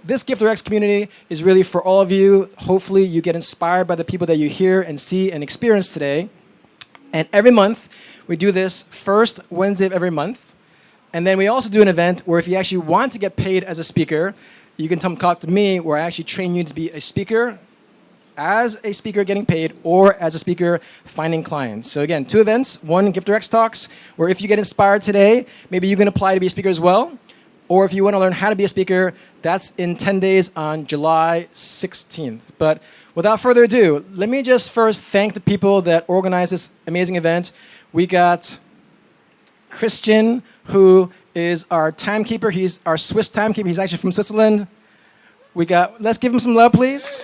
this GifterX community is really for all of you. Hopefully you get inspired by the people that you hear and see and experience today. And every month, we do this first Wednesday of every month. And then we also do an event where if you actually want to get paid as a speaker, you can come talk to me where I actually train you to be a speaker, as a speaker getting paid, or as a speaker finding clients. So again, 2 events. One, GifterX Talks, where if you get inspired today, maybe you can apply to be a speaker as well. Or if you want to learn how to be a speaker, that's in 10 days on July 16th. But without further ado, let me just first thank the people that organized this amazing event. We got Christian, who is our timekeeper. He's our Swiss timekeeper. He's actually from Switzerland. Let's give him some love, please.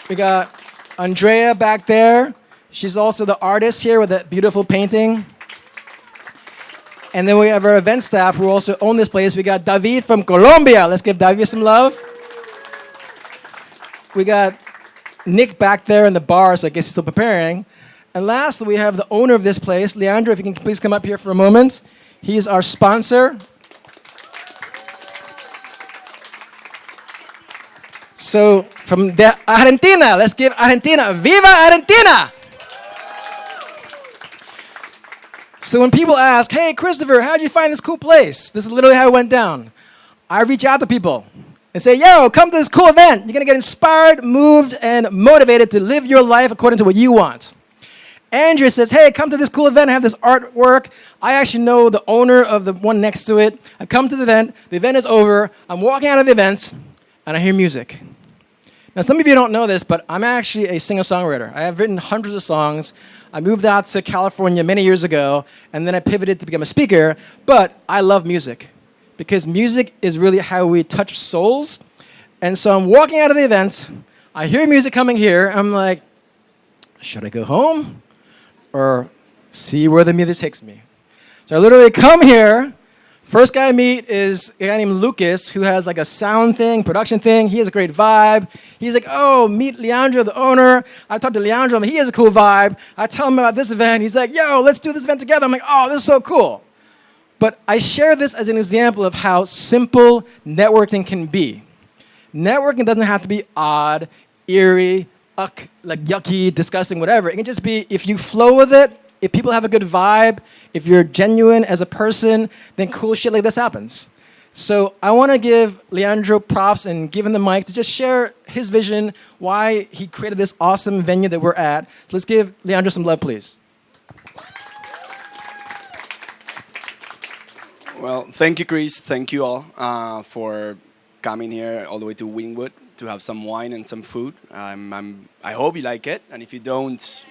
We got Andrea back there. She's also the artist here with that beautiful painting. And then we have our event staff who also own this place. We got David from Colombia. Let's give David some love. We got Nick back there in the bar, so I guess he's still preparing. And lastly, we have the owner of this place, Leandro, if you can please come up here for a moment. He's our sponsor. So from Argentina, let's give Argentina, Viva Argentina! So when people ask, hey, Christopher, how'd you find this cool place? This is literally how it went down. I reach out to people and say, yo, come to this cool event. You're going to get inspired, moved, and motivated to live your life according to what you want. Andrea says, hey, come to this cool event. I have this artwork. I actually know the owner of the one next to it. I come to the event is over. I'm walking out of the event, and I hear music. Now, some of you don't know this, but I'm actually a singer-songwriter. I have written hundreds of songs. I moved out to California many years ago, and then I pivoted to become a speaker. But I love music, because music is really how we touch souls. And so I'm walking out of the event. I hear music coming here. I'm like, should I go home or see where the music takes me? So I literally come here. First guy I meet is a guy named Lucas, who has like a sound thing, production thing. He has a great vibe. He's like, oh, meet Leandro, the owner. I talk to Leandro, he has a cool vibe. I tell him about this event. He's like, yo, let's do this event together. I'm like, oh, this is so cool. But I share this as an example of how simple networking can be. Networking doesn't have to be odd, eerie, like yucky, disgusting, whatever. It can just be, if you flow with it, if people have a good vibe, if you're genuine as a person, then cool shit like this happens. So I want to give Leandro props and give him the mic to just share his vision, why he created this awesome venue that we're at. So let's give Leandro some love, please. Well, thank you, Chris. Thank you all for coming here all the way to Wynwood to have some wine and some food. I hope you like it. And if you don't,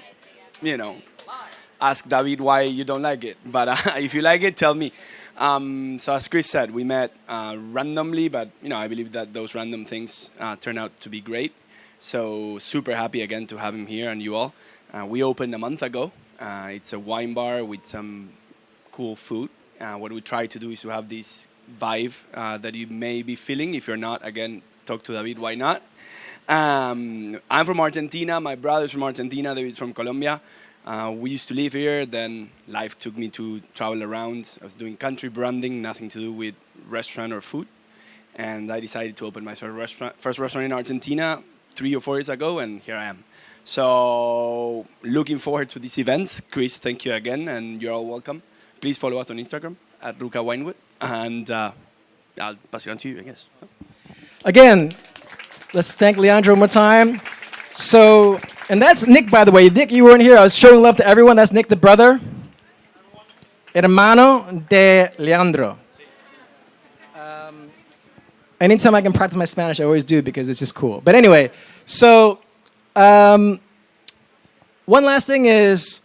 ask David why you don't like it. But if you like it, tell me. So as Chris said, we met randomly, but I believe that those random things turn out to be great. So super happy again to have him here and you all. We opened a month ago. It's a wine bar with some cool food. What we try to do is to have this vibe that you may be feeling. If you're not, again, talk to David, why not? I'm from Argentina. My brother's from Argentina. David's from Colombia. We used to live here, then life took me to travel around. I was doing country branding, nothing to do with restaurant or food. And I decided to open my first restaurant in Argentina 3 or 4 years ago, and here I am. So looking forward to these events. Chris, thank you again, and you're all welcome. Please follow us on Instagram at Ruka Winewood, and I'll pass it on to you, I guess. Again, let's thank Leandro one more time. So, and that's Nick, by the way. Nick, you weren't here. I was showing love to everyone. That's Nick, the brother. Hermano de Leandro. Anytime I can practice my Spanish, I always do because it's just cool. But anyway, so one last thing is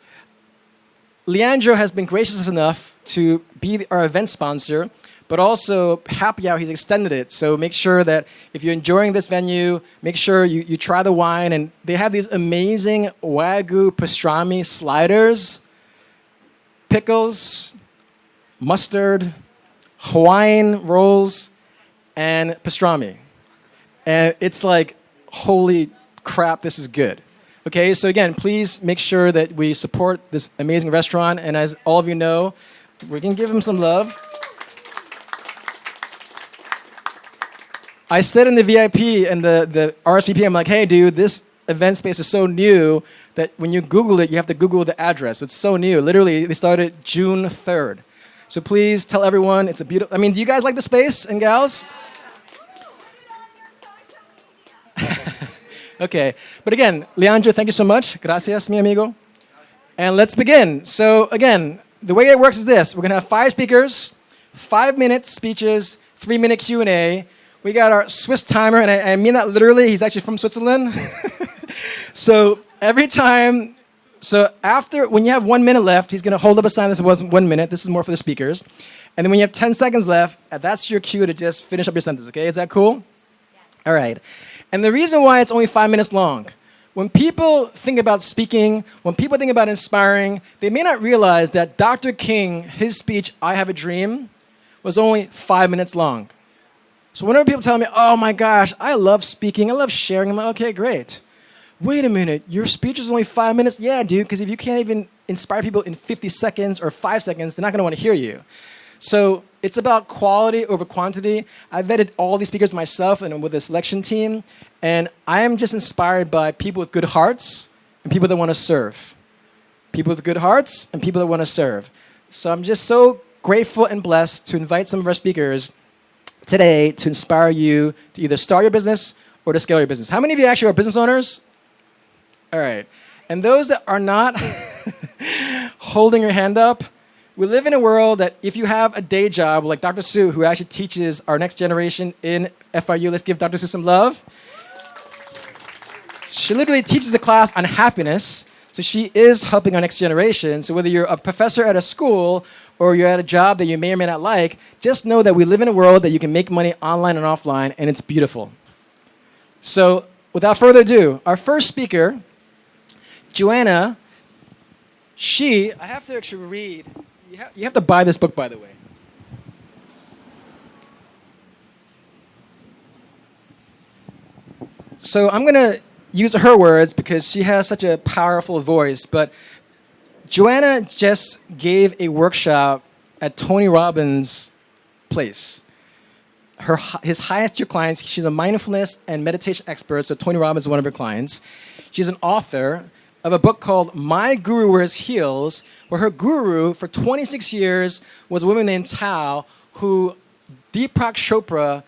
Leandro has been gracious enough to be our event sponsor, but also Happy Hour, he's extended it. So make sure that if you're enjoying this venue, make sure you try the wine. And they have these amazing Wagyu pastrami sliders, pickles, mustard, Hawaiian rolls, and pastrami. And it's like, holy crap, this is good. Okay, so again, please make sure that we support this amazing restaurant. And as all of you know, we can give them some love. I said in the VIP and the RSVP, I'm like, hey, dude, this event space is so new that when you Google it, you have to Google the address. It's so new. Literally, they started June 3rd. So please tell everyone it's a beautiful... I mean, do you guys like the space and gals? Okay. But again, Leandro, thank you so much. Gracias, mi amigo. And let's begin. So again, the way it works is this. We're going to have 5 speakers, 5-minute speeches, 3-minute Q&A. We got our Swiss timer, and I mean that literally. He's actually from Switzerland. So every time, when you have 1 minute left, he's going to hold up a sign that says 1 minute. This is more for the speakers. And then when you have 10 seconds left, that's your cue to just finish up your sentence, okay? Is that cool? All right. And the reason why it's only 5 minutes long, when people think about speaking, when people think about inspiring, they may not realize that Dr. King, his speech, I Have a Dream, was only 5 minutes long. So whenever people tell me, oh my gosh, I love speaking, I love sharing, I'm like, okay, great. Wait a minute, your speech is only 5 minutes? Yeah, dude, because if you can't even inspire people in 50 seconds or 5 seconds, they're not going to want to hear you. So it's about quality over quantity. I vetted all these speakers myself and with a selection team, and I am just inspired by people with good hearts and people that want to serve. People with good hearts and people that want to serve. So I'm just so grateful and blessed to invite some of our speakers today to inspire you to either start your business or to scale your business. How many of you actually are business owners? All right. And those that are not holding your hand up, we live in a world that if you have a day job, like Dr. Sue, who actually teaches our next generation in FIU, let's give Dr. Sue some love. She literally teaches a class on happiness, so she is helping our next generation. So whether you're a professor at a school or you're at a job that you may or may not like, just know that we live in a world that you can make money online and offline, and it's beautiful. So without further ado, our first speaker, Joanna, I have to actually read. You have to buy this book, by the way. So I'm going to use her words because she has such a powerful voice. But Joanna just gave a workshop at Tony Robbins' place. His highest tier clients, she's a mindfulness and meditation expert, so Tony Robbins is one of her clients. She's an author of a book called My Guru Wears Heels, where her guru for 26 years was a woman named Tao, who Deepak Chopra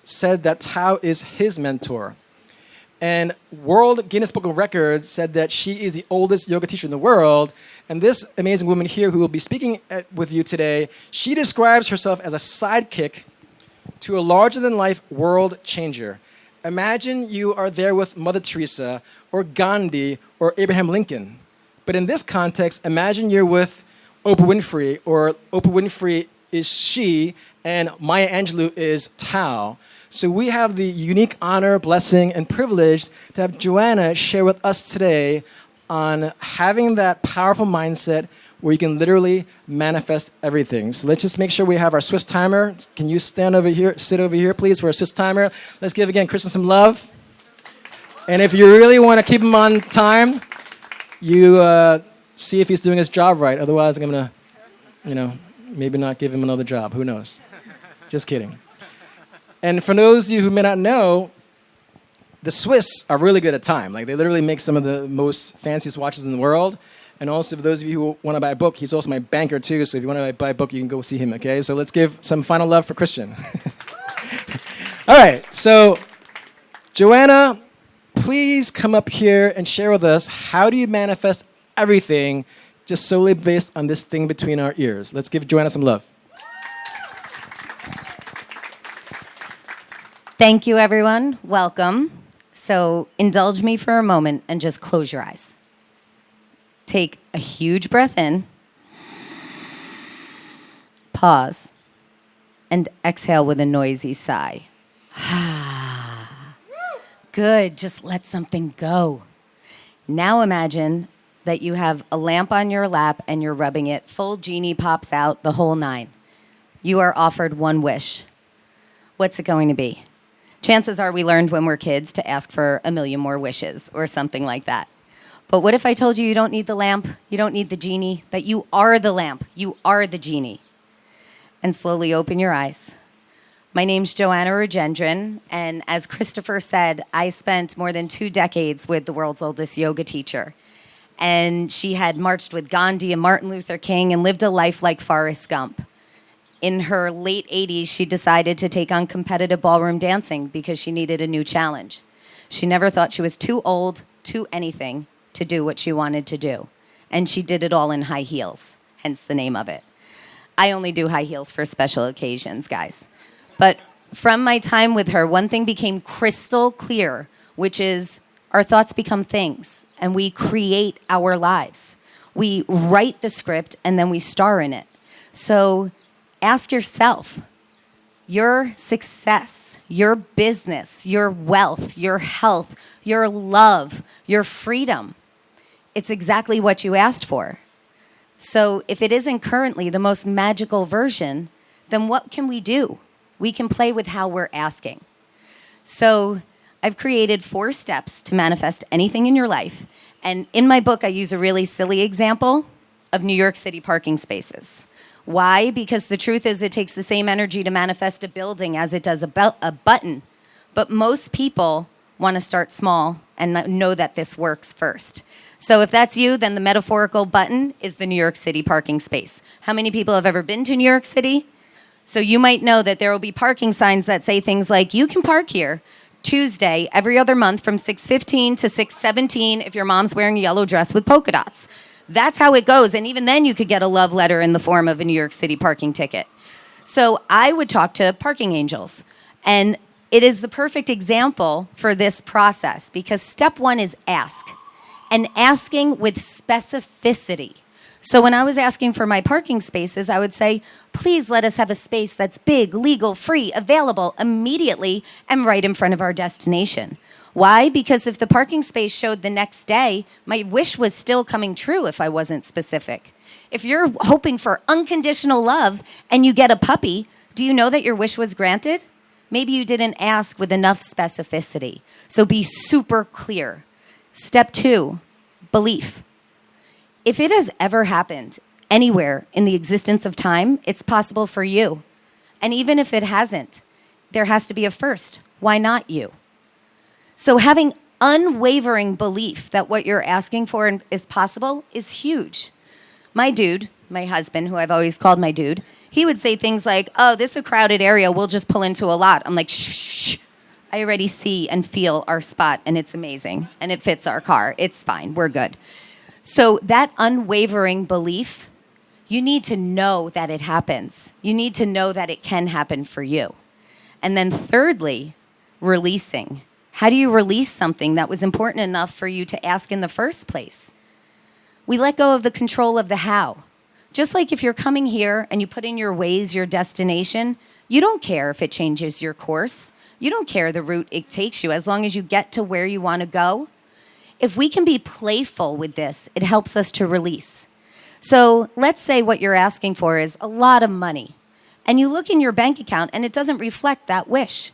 said that Tao is his mentor. And World Guinness Book of Records said that she is the oldest yoga teacher in the world. And this amazing woman here who will be speaking with you today, she describes herself as a sidekick to a larger-than-life world changer. Imagine you are there with Mother Teresa or Gandhi or Abraham Lincoln. But in this context, imagine you're with Oprah Winfrey, or Oprah Winfrey is she, and Maya Angelou is Tao. So we have the unique honor, blessing, and privilege to have Joanna share with us today on having that powerful mindset where you can literally manifest everything. So let's just make sure we have our Swiss timer. Can you stand over here, sit over here, please, for a Swiss timer? Let's give, again, Christian some love. And if you really want to keep him on time, you see if he's doing his job right. Otherwise, I'm going to, maybe not give him another job. Who knows? Just kidding. And for those of you who may not know, the Swiss are really good at time. Like, they literally make some of the most fanciest watches in the world. And also, for those of you who want to buy a book, he's also my banker, too. So if you want to buy a book, you can go see him, okay? So let's give some final love for Christian. All right. So, Joanna, please come up here and share with us, how do you manifest everything just solely based on this thing between our ears? Let's give Joanna some love. Thank you, everyone. Welcome. So indulge me for a moment and just close your eyes. Take a huge breath in, pause, and exhale with a noisy sigh. Good, just let something go. Now imagine that you have a lamp on your lap and you're rubbing it. Full genie pops out, the whole 9. You are offered one wish. What's it going to be? Chances are we learned when we're kids to ask for 1,000,000 more wishes or something like that. But what if I told you you don't need the lamp, you don't need the genie, that you are the lamp, you are the genie? And slowly open your eyes. My name's Joanna Ragendran, and as Christopher said, I spent more than 2 decades with the world's oldest yoga teacher. And she had marched with Gandhi and Martin Luther King and lived a life like Forrest Gump. In her late 80s, she decided to take on competitive ballroom dancing because she needed a new challenge. She never thought she was too old, too anything, to do what she wanted to do. And she did it all in high heels, hence the name of it. I only do high heels for special occasions, guys. But from my time with her, one thing became crystal clear, which is our thoughts become things, and we create our lives. We write the script, and then we star in it. So ask yourself, your success, your business, your wealth, your health, your love, your freedom, it's exactly what you asked for. So if it isn't currently the most magical version, then what can we do? We can play with how we're asking. So I've created 4 steps to manifest anything in your life. And in my book, I use a really silly example of New York City parking spaces. Why? Because the truth is it takes the same energy to manifest a building as it does a button. But most people want to start small and know that this works first. So if that's you, then the metaphorical button is the New York City parking space. How many people have ever been to New York City? So you might know that there will be parking signs that say things like, you can park here Tuesday every other month from 6:15 to 6:17 if your mom's wearing a yellow dress with polka dots. That's how it goes. And even then you could get a love letter in the form of a New York City parking ticket. So I would talk to parking angels. And it is the perfect example for this process because step 1 is ask. And asking with specificity. So when I was asking for my parking spaces, I would say, please let us have a space that's big, legal, free, available immediately and right in front of our destination. Why? Because if the parking space showed the next day, my wish was still coming true if I wasn't specific. If you're hoping for unconditional love and you get a puppy, do you know that your wish was granted? Maybe you didn't ask with enough specificity. So be super clear. Step 2, belief. If it has ever happened anywhere in the existence of time, it's possible for you. And even if it hasn't, there has to be a first. Why not you? So having unwavering belief that what you're asking for is possible is huge. My dude, my husband, who I've always called my dude, he would say things like, oh, this is a crowded area, we'll just pull into a lot. I'm like, shh, shh, shh. I already see and feel our spot, and it's amazing, and it fits our car. It's fine. We're good. So that unwavering belief, you need to know that it happens. You need to know that it can happen for you. And then thirdly, releasing. How do you release something that was important enough for you to ask in the first place? We let go of the control of the how. Just like if you're coming here and you put in your Waze, your destination, you don't care if it changes your course. You don't care the route it takes you as long as you get to where you want to go. If we can be playful with this, it helps us to release. So let's say what you're asking for is a lot of money. And you look in your bank account and it doesn't reflect that wish.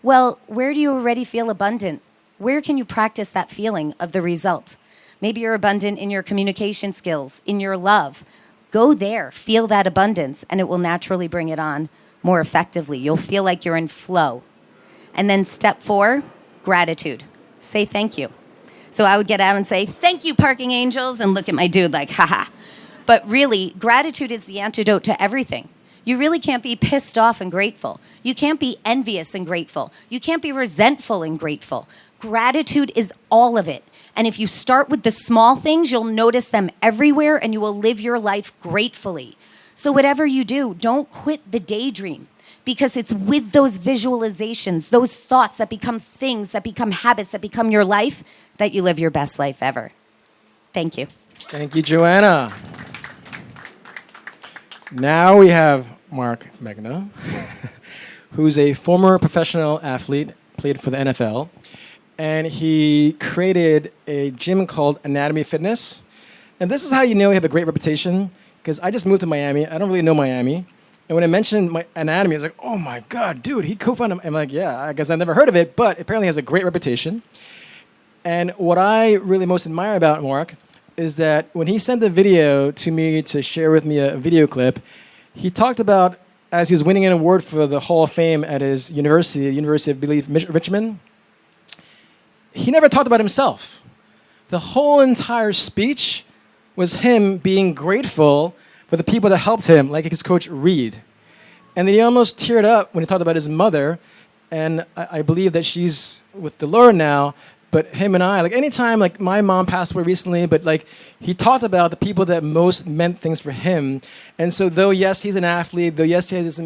Well, where do you already feel abundant? Where can you practice that feeling of the result? Maybe you're abundant in your communication skills, in your love. Go there, feel that abundance, and it will naturally bring it on more effectively. You'll feel like you're in flow. And then step 4, gratitude. Say thank you. So I would get out and say, thank you, parking angels, and look at my dude like, haha. But really, gratitude is the antidote to everything. You really can't be pissed off and grateful. You can't be envious and grateful. You can't be resentful and grateful. Gratitude is all of it. And if you start with the small things, you'll notice them everywhere and you will live your life gratefully. So whatever you do, don't quit the daydream. Because it's with those visualizations, those thoughts that become things, that become habits, that become your life, that you live your best life ever. Thank you. Thank you, Joanna. Now we have Mark Megna, who's a former professional athlete, played for the NFL, and he created a gym called Anatomy Fitness. And this is how you know we have a great reputation, because I just moved to Miami. I don't really know Miami. And when I mentioned my anatomy, I was like, oh my God, dude, he co-founded. I'm like, yeah, I guess I've never heard of it, but apparently has a great reputation. And what I really most admire about Mark is that when he sent the video to me to share with me a video clip, he talked about as he was winning an award for the Hall of Fame at his University of, I believe, Richmond, he never talked about himself. The whole entire speech was him being grateful for the people that helped him, like his coach Reed. And then he almost teared up when he talked about his mother, and I believe that she's with the Lord now. But him and I, like anytime, like my mom passed away recently, but like he talked about the people that most meant things for him. And so though, yes, he's an athlete, though, yes, he has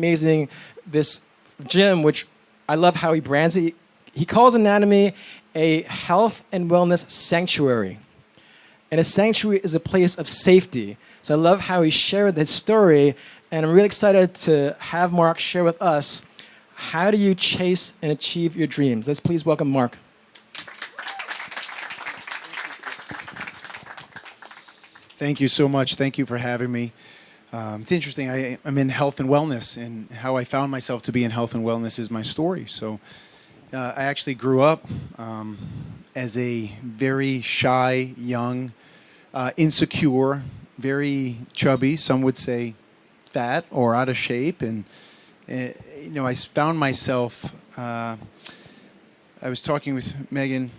this gym, which I love how he brands it. He calls Anatomy a health and wellness sanctuary. And a sanctuary is a place of safety. So I love how he shared that story. And I'm really excited to have Mark share with us, how do you chase and achieve your dreams? Let's please welcome Mark. Thank you so much. Thank you for having me. It's interesting. I'm in health and wellness, and how I found myself to be in health and wellness is my story. So I actually grew up as a very shy, young, insecure, very chubby, some would say fat or out of shape. And, I found myself, I was talking with Megan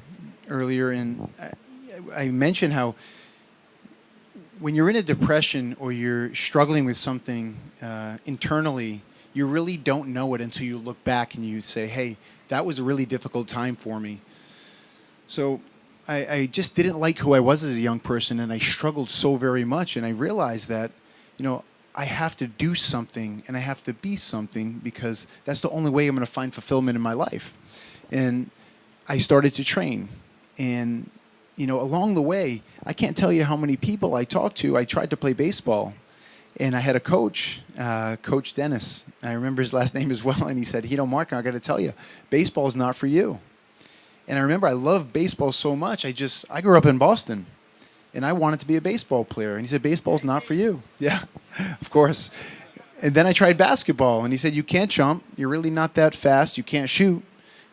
earlier, and I mentioned how when you're in a depression or you're struggling with something internally, you really don't know it until you look back and you say, hey, that was a really difficult time for me. So I just didn't like who I was as a young person, and I struggled so very much. And I realized that, I have to do something and I have to be something, because that's the only way I'm going to find fulfillment in my life. And I started to train. And along the way, I can't tell you how many people I talked to. I tried to play baseball, and I had a coach, Coach Dennis. I remember his last name as well, and he said, Mark, I got to tell you, baseball is not for you. And I remember I loved baseball so much, I grew up in Boston, and I wanted to be a baseball player. And he said, baseball's not for you. Yeah, of course. And then I tried basketball, and he said, you can't jump. You're really not that fast. You can't shoot.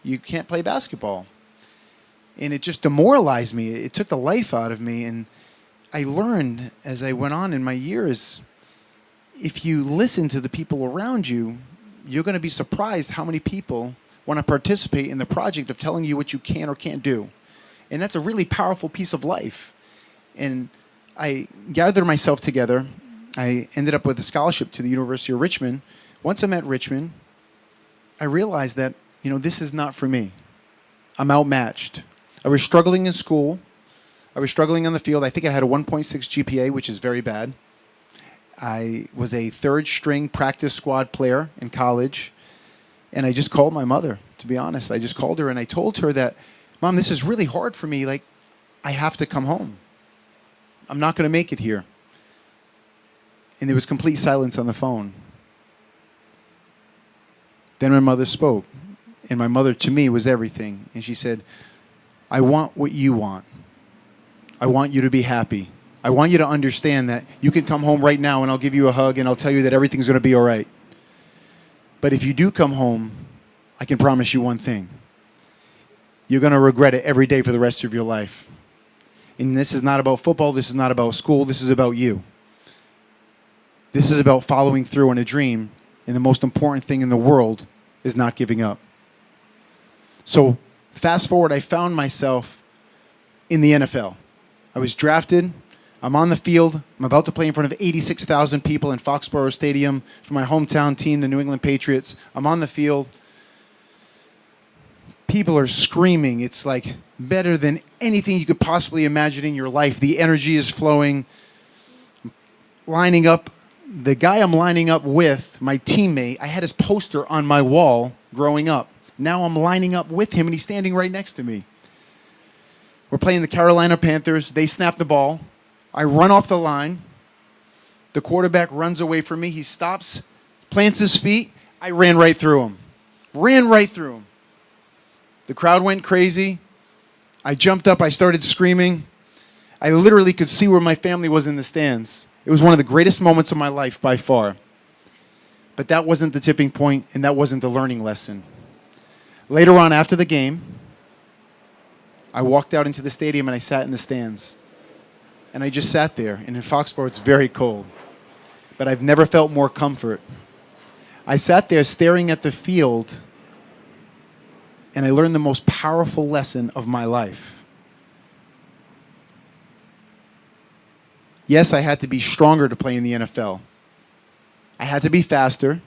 You can't play basketball. And it just demoralized me. It took the life out of me. And I learned as I went on in my years, if you listen to the people around you, you're going to be surprised how many people want to participate in the project of telling you what you can or can't do. And that's a really powerful piece of life. And I gathered myself together. I ended up with a scholarship to the University of Richmond. Once I'm at Richmond, I realized that, this is not for me. I'm outmatched. I was struggling in school. I was struggling on the field. I think I had a 1.6 GPA, which is very bad. I was a third-string practice squad player in college. And I just called my mother, to be honest. I just called her, and I told her that, Mom, this is really hard for me. Like, I have to come home. I'm not going to make it here. And there was complete silence on the phone. Then my mother spoke. And my mother, to me, was everything. And she said, I want what you want. I want you to be happy. I want you to understand that you can come home right now and I'll give you a hug and I'll tell you that everything's going to be all right. But if you do come home, I can promise you one thing. You're going to regret it every day for the rest of your life. And this is not about football. This is not about school. This is about you. This is about following through on a dream. And the most important thing in the world is not giving up. So fast forward, I found myself in the NFL. I was drafted. I'm on the field. I'm about to play in front of 86,000 people in Foxborough Stadium for my hometown team, the New England Patriots. I'm on the field. People are screaming. It's like better than anything you could possibly imagine in your life. The energy is flowing. Lining up. The guy I'm lining up with, my teammate, I had his poster on my wall growing up. Now I'm lining up with him, and he's standing right next to me. We're playing the Carolina Panthers. They snap the ball. I run off the line. The quarterback runs away from me. He stops, plants his feet. I ran right through him. Ran right through him. The crowd went crazy. I jumped up. I started screaming. I literally could see where my family was in the stands. It was one of the greatest moments of my life by far. But that wasn't the tipping point, and that wasn't the learning lesson. Later on, after the game, I walked out into the stadium and I sat in the stands. And I just sat there. And in Foxborough, it's very cold. But I've never felt more comfort. I sat there staring at the field, and I learned the most powerful lesson of my life. Yes, I had to be stronger to play in the NFL. I had to be faster.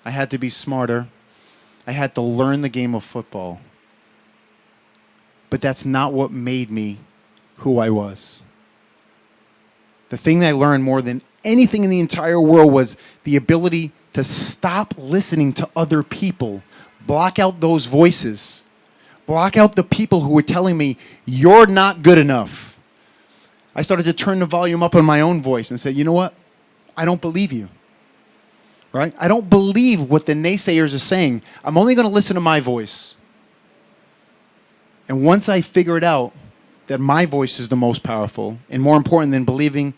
I had to be smarter. I had to learn the game of football. But that's not what made me who I was. The thing I learned more than anything in the entire world was the ability to stop listening to other people. Block out those voices. Block out the people who were telling me, you're not good enough. I started to turn the volume up on my own voice and say, you know what? I don't believe you. Right? I don't believe what the naysayers are saying. I'm only going to listen to my voice. And once I figured out that my voice is the most powerful, and more important than believing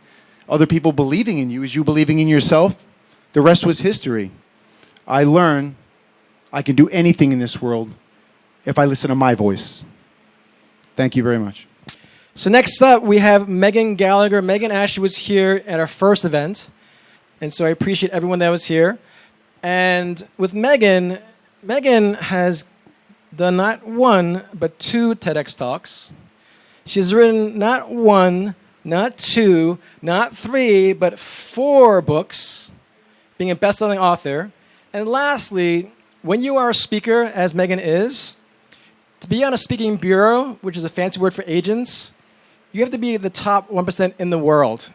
other people believing in you is you believing in yourself, the rest was history. I learned I can do anything in this world if I listen to my voice. Thank you very much. So next up, we have Megan Gallagher. Megan actually was here at our first event, and so I appreciate everyone that was here. And with Megan, Megan has done not one, but 2 TEDx talks. She's written not 1, not 2, not 3, but 4 books, being a best-selling author. And lastly, when you are a speaker, as Megan is, to be on a speaking bureau, which is a fancy word for agents, you have to be the top 1% in the world.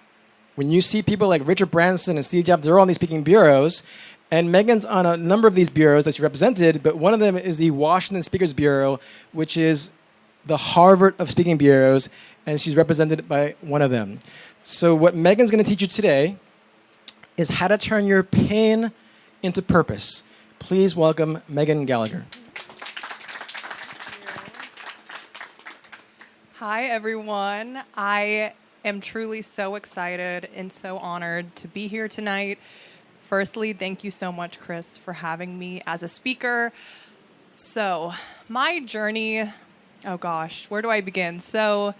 When you see people like Richard Branson and Steve Jobs, they're all on these speaking bureaus, and Megan's on a number of these bureaus that she represented, but one of them is the Washington Speakers Bureau, which is the Harvard of speaking bureaus, and she's represented by one of them. So what Megan's going to teach you today is how to turn your pain into purpose. Please welcome Megan Gallagher. Hi, everyone. I am truly so excited and so honored to be here tonight. Firstly, thank you so much, Chris, for having me as a speaker. So, my journey, oh gosh, where do I begin? So,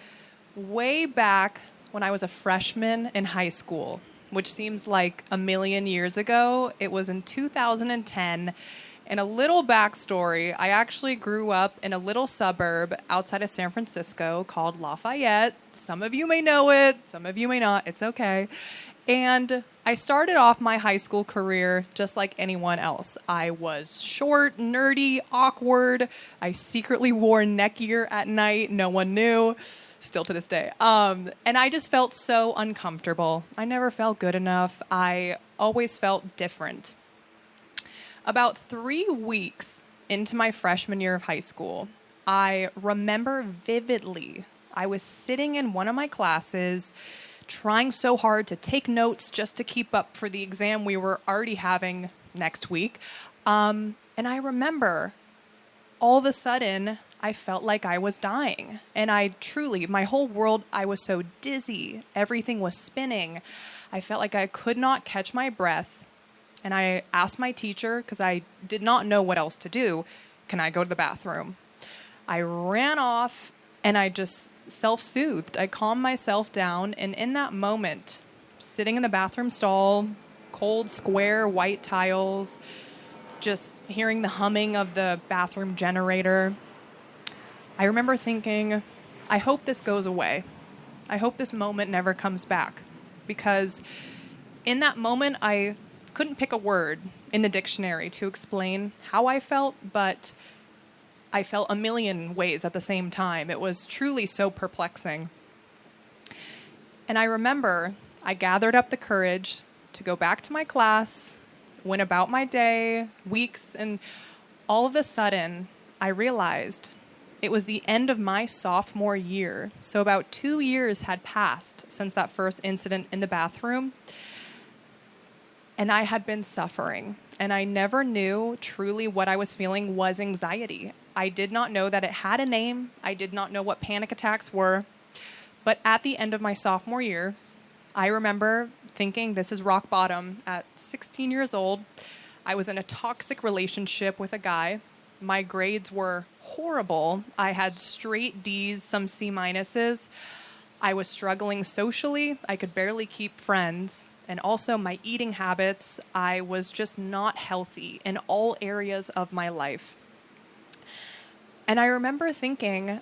way back when I was a freshman in high school, which seems like a million years ago, it was in 2010. And a little backstory, I actually grew up in a little suburb outside of San Francisco called Lafayette. Some of you may know it, some of you may not, it's okay. And I started off my high school career just like anyone else. I was short, nerdy, awkward. I secretly wore neck gear at night, no one knew, still to this day. And I just felt so uncomfortable. I never felt good enough. I always felt different. About 3 weeks into my freshman year of high school, I remember vividly, I was sitting in one of my classes, trying so hard to take notes just to keep up for the exam we were already having next week. And I remember all of a sudden, I felt like I was dying. And I truly, my whole world, I was so dizzy. Everything was spinning. I felt like I could not catch my breath. And I asked my teacher, because I did not know what else to do, can I go to the bathroom? I ran off and I just self-soothed. I calmed myself down. And in that moment, sitting in the bathroom stall, cold, square, white tiles, just hearing the humming of the bathroom generator, I remember thinking, I hope this goes away. I hope this moment never comes back. Because in that moment, I couldn't pick a word in the dictionary to explain how I felt, but I felt a million ways at the same time. It was truly so perplexing. And I remember I gathered up the courage to go back to my class, went about my day, weeks, and all of a sudden, I realized it was the end of my sophomore year. So about 2 years had passed since that first incident in the bathroom. And I had been suffering, and I never knew truly what I was feeling was anxiety. I did not know that it had a name. I did not know what panic attacks were. But at the end of my sophomore year, I remember thinking this is rock bottom. At 16 years old, I was in a toxic relationship with a guy. My grades were horrible. I had straight D's, some C minuses. I was struggling socially. I could barely keep friends. and also my eating habits, I was just not healthy in all areas of my life. And I remember thinking,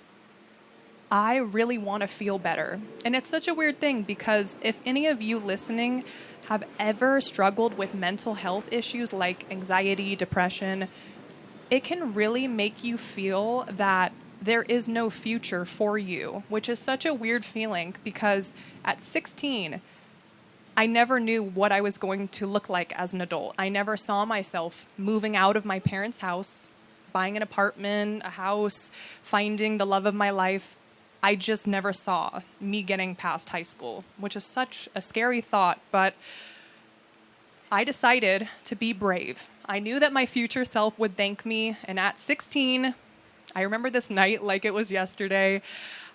I really want to feel better. And it's such a weird thing because if any of you listening have ever struggled with mental health issues like anxiety, depression, it can really make you feel that there is no future for you, which is such a weird feeling because at 16, I never knew what I was going to look like as an adult. I never saw myself moving out of my parents' house, buying an apartment, a house, finding the love of my life. I just never saw me getting past high school, which is such a scary thought, but I decided to be brave. I knew that my future self would thank me, and at 16, I remember this night like it was yesterday.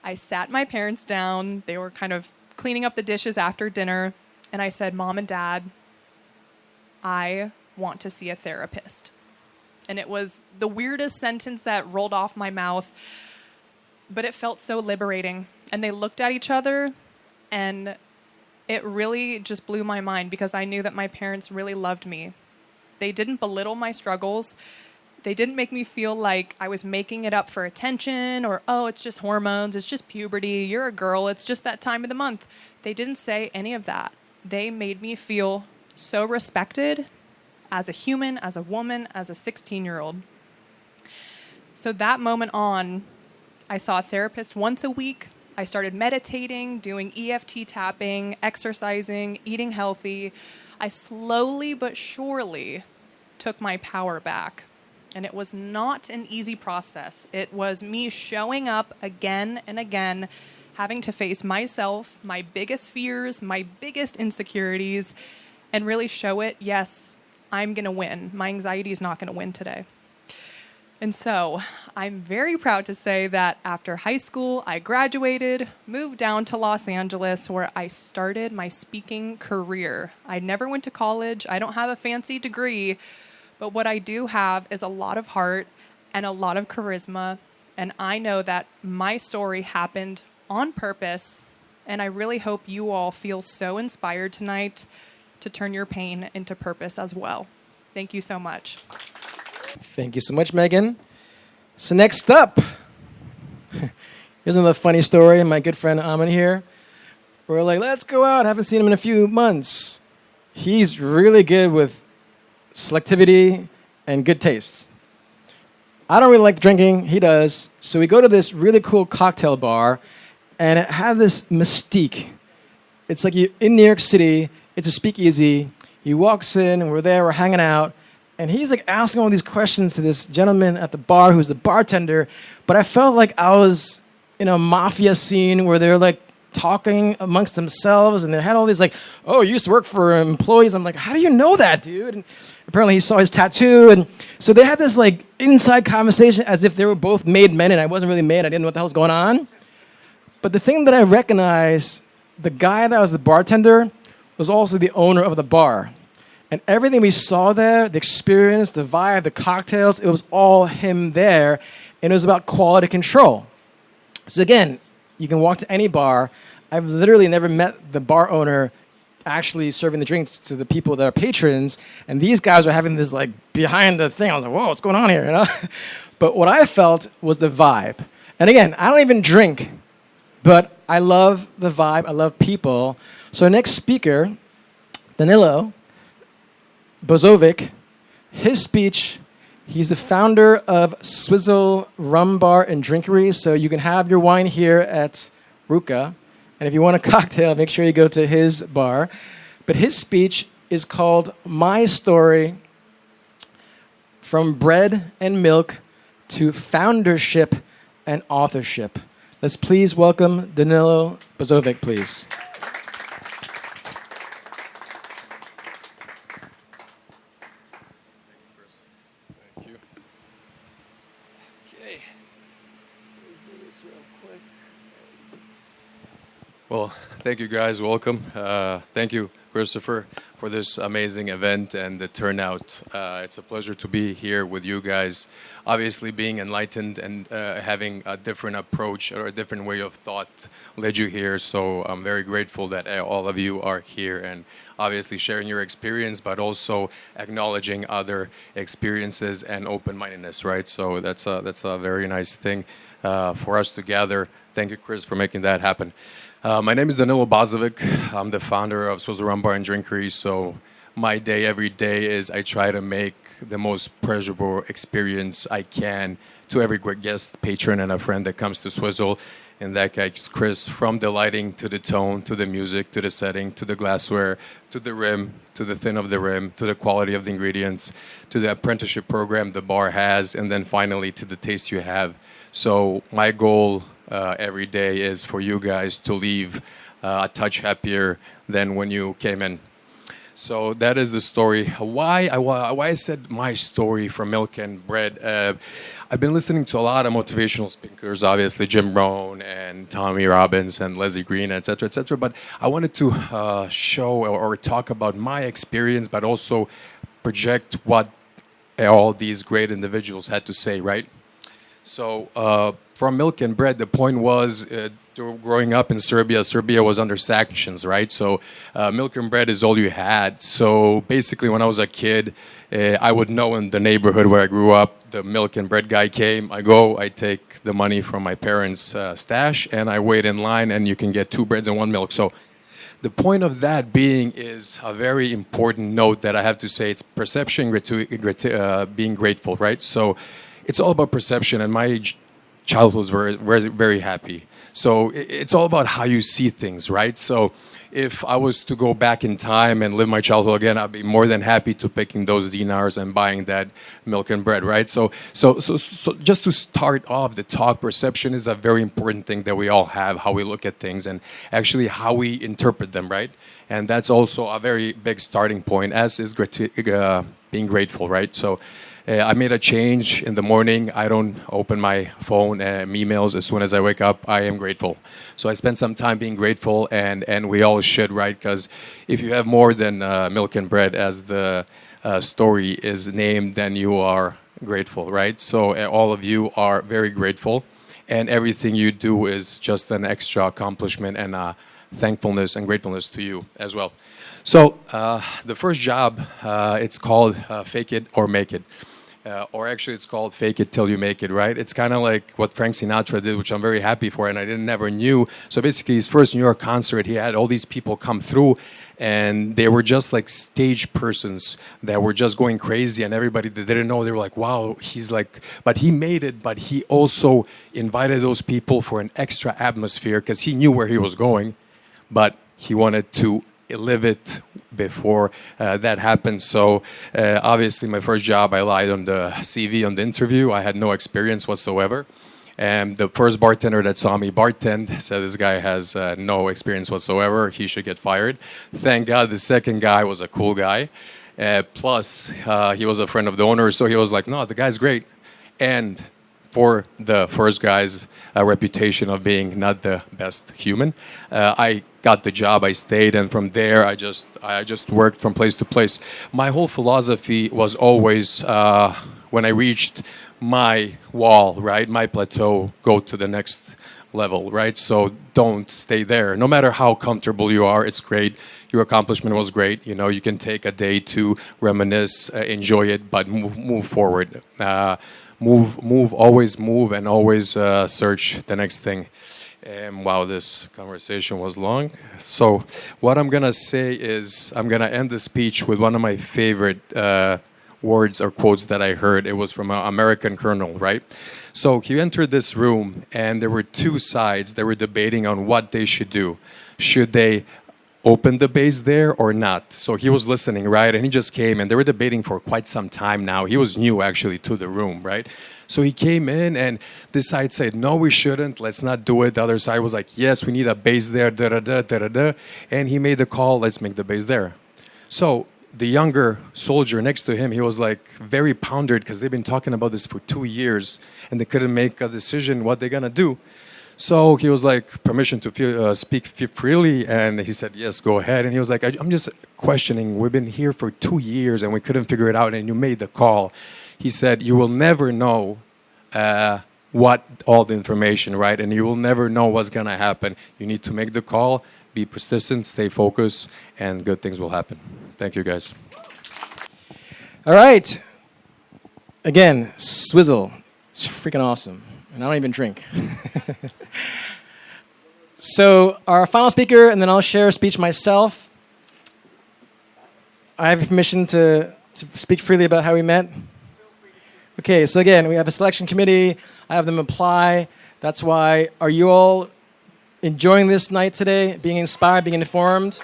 I sat my parents down. They were kind of cleaning up the dishes after dinner, and I said, Mom and Dad, I want to see a therapist. And it was the weirdest sentence that rolled off my mouth, but it felt so liberating. And they looked at each other, and it really just blew my mind because I knew that my parents really loved me. They didn't belittle my struggles. They didn't make me feel like I was making it up for attention or, oh, it's just hormones, it's just puberty, you're a girl, it's just that time of the month. They didn't say any of that. They made me feel so respected as a human, as a woman, as a 16-year-old. So that moment on, I saw a therapist once a week. I started meditating, doing EFT tapping, exercising, eating healthy. I slowly but surely took my power back. And it was not an easy process. It was me showing up again and again, having to face myself, my biggest fears, my biggest insecurities, and really show it, yes, I'm going to win. My anxiety is not going to win today. And so I'm very proud to say that after high school, I graduated, moved down to Los Angeles, where I started my speaking career. I never went to college. I don't have a fancy degree. But what I do have is a lot of heart and a lot of charisma. And I know that my story happened on purpose. And I really hope you all feel so inspired tonight to turn your pain into purpose as well. Thank you so much. Thank you so much, Megan. So next up, here's another funny story. My good friend Amin here. We're like, let's go out. Haven't seen him in a few months. He's really good with selectivity and good taste. I don't really like drinking. He does. So we go to this really cool cocktail bar, and it had this mystique. It's like you in New York City. It's a speakeasy. He walks in, and we're there. We're hanging out. And he's like asking all these questions to this gentleman at the bar who's the bartender. But I felt like I was in a mafia scene where they're like talking amongst themselves. And they had all these like, oh, you used to work for employees. I'm like, how do you know that, dude? And apparently he saw his tattoo. And so they had this like inside conversation as if they were both made men. And I wasn't really made. I didn't know what the hell was going on. But the thing that I recognized, the guy that was the bartender was also the owner of the bar. And everything we saw there, the experience, the vibe, the cocktails, it was all him there. And it was about quality control. So again, you can walk to any bar. I've literally never met the bar owner actually serving the drinks to the people that are patrons. And these guys were having this like behind the thing. I was like, whoa, what's going on here? You know? But what I felt was the vibe. And again, I don't even drink, but I love the vibe. I love people. So our next speaker, Danilo Bozovic, his speech, he's the founder of Swizzle Rum Bar and Drinkery, so you can have your wine here at Ruka. And if you want a cocktail, make sure you go to his bar. But his speech is called My Story from Bread and Milk to Foundership and Authorship. Let's please welcome Danilo Bozovic, please. Well, thank you guys. Welcome. Thank you, Christopher, for this amazing event and the turnout. It's a pleasure to be here with you guys. Obviously, being enlightened and having a different approach or a different way of thought led you here. So I'm very grateful that all of you are here and obviously sharing your experience, but also acknowledging other experiences and open-mindedness, right? So that's a very nice thing for us to gather. Thank you, Chris, for making that happen. My name is Danilo Bozovic. I'm the founder of Swizzle Rum Bar and Drinkery. So my day, every day, is I try to make the most pleasurable experience I can to every great guest, patron, and a friend that comes to Swizzle. In that case, Chris, from the lighting to the tone, to the music, to the setting, to the glassware, to the rim, to the thin of the rim, to the quality of the ingredients, to the apprenticeship program the bar has, and then finally to the taste you have. So my goal every day is for you guys to leave a touch happier than when you came in. So that is the story. Why I said my story from Milk and Bread. I've been listening to a lot of motivational speakers, obviously Jim Rohn and Tommy Robbins and Leslie Green, etc., etc. But I wanted to show or talk about my experience, but also project what all these great individuals had to say, right? So from Milk and Bread, the point was growing up in Serbia, Serbia was under sanctions, right? So Milk and Bread is all you had. So basically when I was a kid, I would know in the neighborhood where I grew up, the Milk and Bread guy came, I take the money from my parents' stash and I wait in line and you can get 2 breads and 1 milk. So the point of that being is a very important note that I have to say, it's perception, being grateful, right? So it's all about perception, and my childhood was very, very, very happy. So it's all about how you see things, right? So if I was to go back in time and live my childhood again, I'd be more than happy to picking those dinars and buying that Milk and Bread, right? So just to start off the talk, perception is a very important thing that we all have, how we look at things and actually how we interpret them, right? And that's also a very big starting point, as is being grateful, right? So I made a change in the morning. I don't open my phone and emails as soon as I wake up. I am grateful. So I spend some time being grateful, and we all should, right? Because if you have more than Milk and Bread, as the story is named, then you are grateful, right? So all of you are very grateful, and everything you do is just an extra accomplishment and thankfulness and gratefulness to you as well. So the first job, it's called Fake It or Make It. Or actually, it's called Fake It Till You Make It, right? It's kind of like what Frank Sinatra did, which I'm very happy for, and I never knew. So basically, his first New York concert, he had all these people come through, and they were just like stage persons that were just going crazy, and everybody that didn't know, they were like, wow, he's like, but he made it, but he also invited those people for an extra atmosphere because he knew where he was going, but he wanted to live it before that happened. So obviously my first job, I lied on the CV on the interview. I had no experience whatsoever. And the first bartender that saw me bartend said this guy has no experience whatsoever. He should get fired. Thank God the second guy was a cool guy. Plus, he was a friend of the owner. So he was like, no, the guy's great. And for the first guy's reputation of being not the best human, I got the job, I stayed, and from there I just worked from place to place. My whole philosophy was always when I reached my wall, right, my plateau, go to the next level, right? So don't stay there. No matter how comfortable you are, it's great. Your accomplishment was great. You know, you can take a day to reminisce, enjoy it, but move forward. Always move, and always search the next thing. Wow, this conversation was long. So what I'm going to say is I'm going to end the speech with one of my favorite words or quotes that I heard. It was from an American colonel, right? So he entered this room, and there were two sides. They were debating on what they should do. Should they open the base there or not? So he was listening, right? And he just came, and they were debating for quite some time now. He was new, actually, to the room, right? So he came in, and this side said, no, we shouldn't. Let's not do it. The other side was like, yes, we need a base there, da-da-da, da-da-da. And he made the call, let's make the base there. So the younger soldier next to him, he was like very pounded because they've been talking about this for 2 years, and they couldn't make a decision what they're going to do. So he was like, permission to speak freely, and he said, yes, go ahead. And he was like, I'm just questioning. We've been here for 2 years, and we couldn't figure it out, and you made the call. He said, you will never know what all the information, right? And you will never know what's going to happen. You need to make the call, be persistent, stay focused, and good things will happen. Thank you, guys. All right. Again, Swizzle. It's freaking awesome. And I don't even drink. So our final speaker, and then I'll share a speech myself. I have permission to speak freely about how we met. Okay, so again, we have a selection committee. I have them apply. That's why. Are you all enjoying this night today? Being inspired, being informed?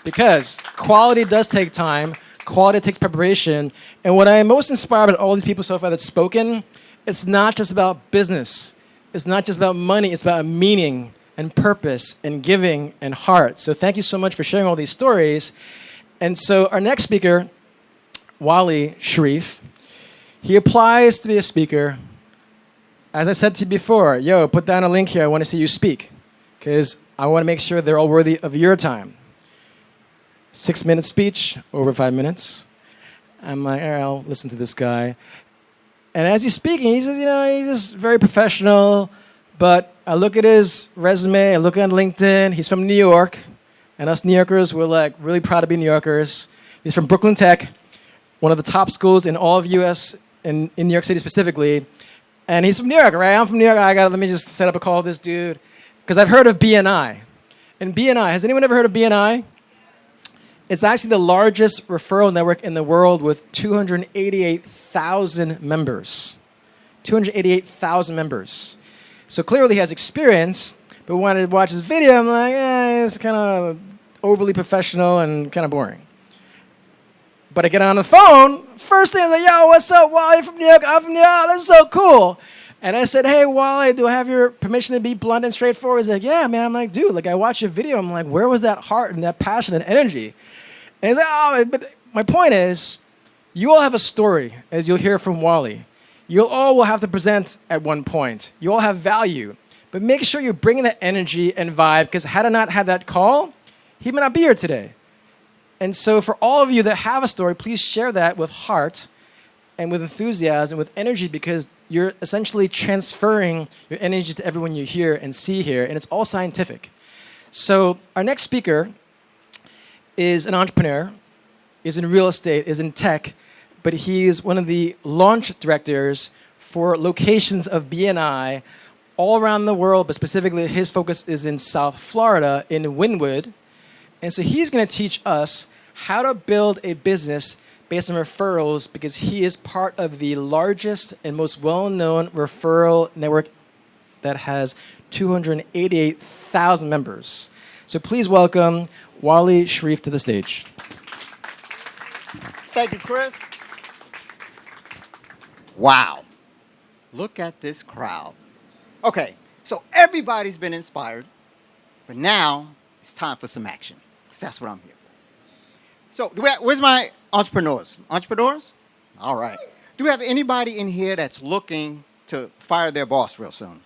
Because quality does take time. Quality takes preparation. And what I am most inspired about all these people so far that's spoken, it's not just about business. It's not just about money. It's about meaning and purpose and giving and heart. So thank you so much for sharing all these stories. And so our next speaker, Wally Sharif, he applies to be a speaker. As I said to you before, yo, put down a link here. I want to see you speak because I want to make sure they're all worthy of your time. 6-minute speech, over 5 minutes. I'm like, all right, I'll listen to this guy. And as he's speaking, he says, he's just very professional. But I look at his resume, I look at LinkedIn. He's from New York. And us New Yorkers, we're like really proud to be New Yorkers. He's from Brooklyn Tech, one of the top schools in all of U.S., in New York City specifically. And he's from New York, right? I'm from New York. Let me just set up a call with this dude. Because I've heard of BNI. And BNI, has anyone ever heard of BNI? It's actually the largest referral network in the world with 288,000 members. 288,000 members. So clearly he has experience, but when I watch his video, I'm like, it's kind of overly professional and kind of boring. But I get on the phone, first thing I'm like, yo, what's up, Wally from New York? I'm from New York, this is so cool. And I said, hey, Wally, do I have your permission to be blunt and straightforward? He's like, yeah, man. I'm like, dude, I watched your video. I'm like, where was that heart and that passion and energy? And he's like, oh, but my point is, you all have a story, as you'll hear from Wally. You all will have to present at one point. You all have value. But make sure you're bringing that energy and vibe, because had I not had that call, he may not be here today. And so for all of you that have a story, please share that with heart and with enthusiasm, with energy, because you're essentially transferring your energy to everyone you hear and see here, and it's all scientific. So our next speaker is an entrepreneur, is in real estate, is in tech, but he's one of the launch directors for locations of BNI all around the world, but specifically his focus is in South Florida, in Wynwood. And so he's going to teach us how to build a business based on referrals, because he is part of the largest and most well-known referral network that has 288,000 members. So please welcome Wally Sharif to the stage. Thank you, Chris. Wow. Look at this crowd. Okay, so everybody's been inspired, but now it's time for some action. So that's what I'm here for. So where's my entrepreneurs? Entrepreneurs? All right. Do we have anybody in here that's looking to fire their boss real soon?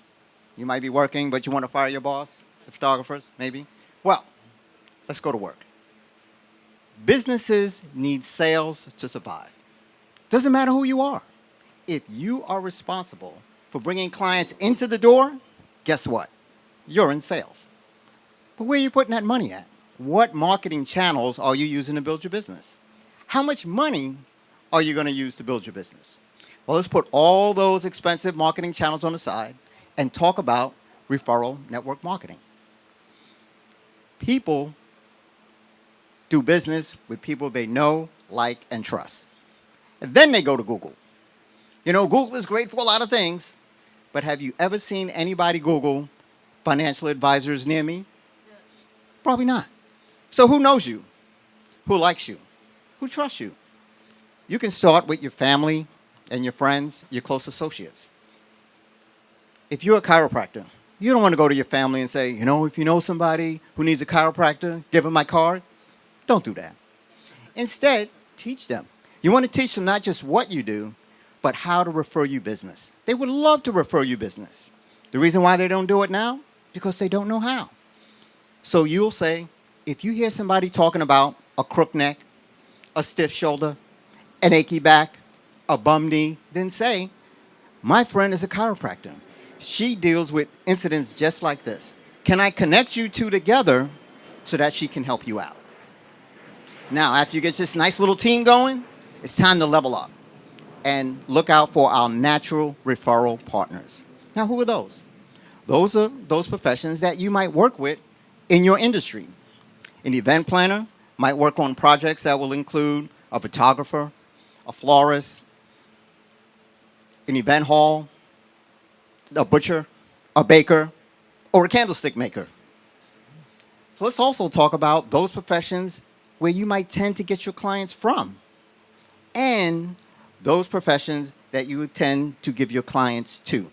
You might be working, but you want to fire your boss? The photographers, maybe? Well, let's go to work. Businesses need sales to survive. Doesn't matter who you are. If you are responsible for bringing clients into the door, guess what? You're in sales. But where are you putting that money at? What marketing channels are you using to build your business? How much money are you going to use to build your business? Well, let's put all those expensive marketing channels on the side and talk about referral network marketing. People do business with people they know, like, and trust. And then they go to Google. Google is great for a lot of things, but have you ever seen anybody Google financial advisors near me? Probably not. So who knows you? Who likes you? Who trusts you? You can start with your family and your friends, your close associates. If you're a chiropractor, you don't want to go to your family and say, if you know somebody who needs a chiropractor, give them my card. Don't do that. Instead, teach them. You want to teach them not just what you do, but how to refer you business. They would love to refer you business. The reason why they don't do it now? Because they don't know how. So you'll say, if you hear somebody talking about a crook neck, a stiff shoulder, an achy back, a bum knee, then say, my friend is a chiropractor. She deals with incidents just like this. Can I connect you two together so that she can help you out? Now, after you get this nice little team going, it's time to level up and look out for our natural referral partners. Now, who are those? Those are those professions that you might work with in your industry. An event planner might work on projects that will include a photographer, a florist, an event hall, a butcher, a baker, or a candlestick maker. So let's also talk about those professions where you might tend to get your clients from, and those professions that you would tend to give your clients to.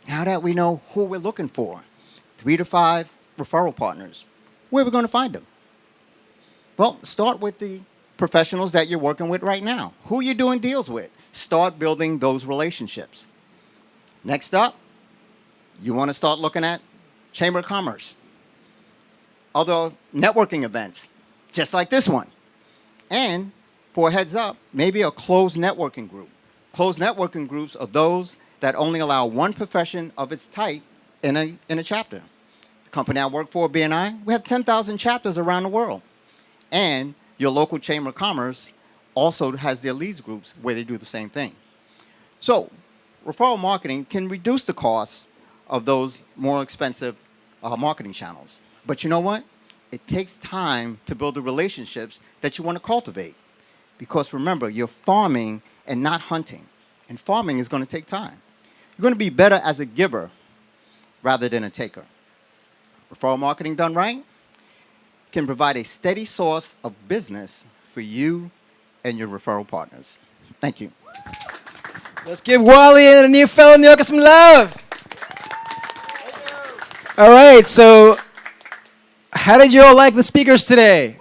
Now that we know who we're looking for, 3 to 5 referral partners, where are we going to find them? Well, start with the professionals that you're working with right now. Who you're doing deals with. Start building those relationships. Next up, you want to start looking at Chamber of Commerce, other networking events, just like this one. And for a heads up, maybe a closed networking group. Closed networking groups are those that only allow one profession of its type in a chapter. The company I work for, BNI, we have 10,000 chapters around the world. And your local Chamber of Commerce also has their leads groups where they do the same thing. So referral marketing can reduce the cost of those more expensive marketing channels. But you know what? It takes time to build the relationships that you want to cultivate. Because remember, you're farming and not hunting. And farming is going to take time. You're going to be better as a giver rather than a taker. Referral marketing done right can provide a steady source of business for you and your referral partners. Thank you. Let's give Wally and the new fellow New Yorker some love. All right, so how did you all like the speakers today?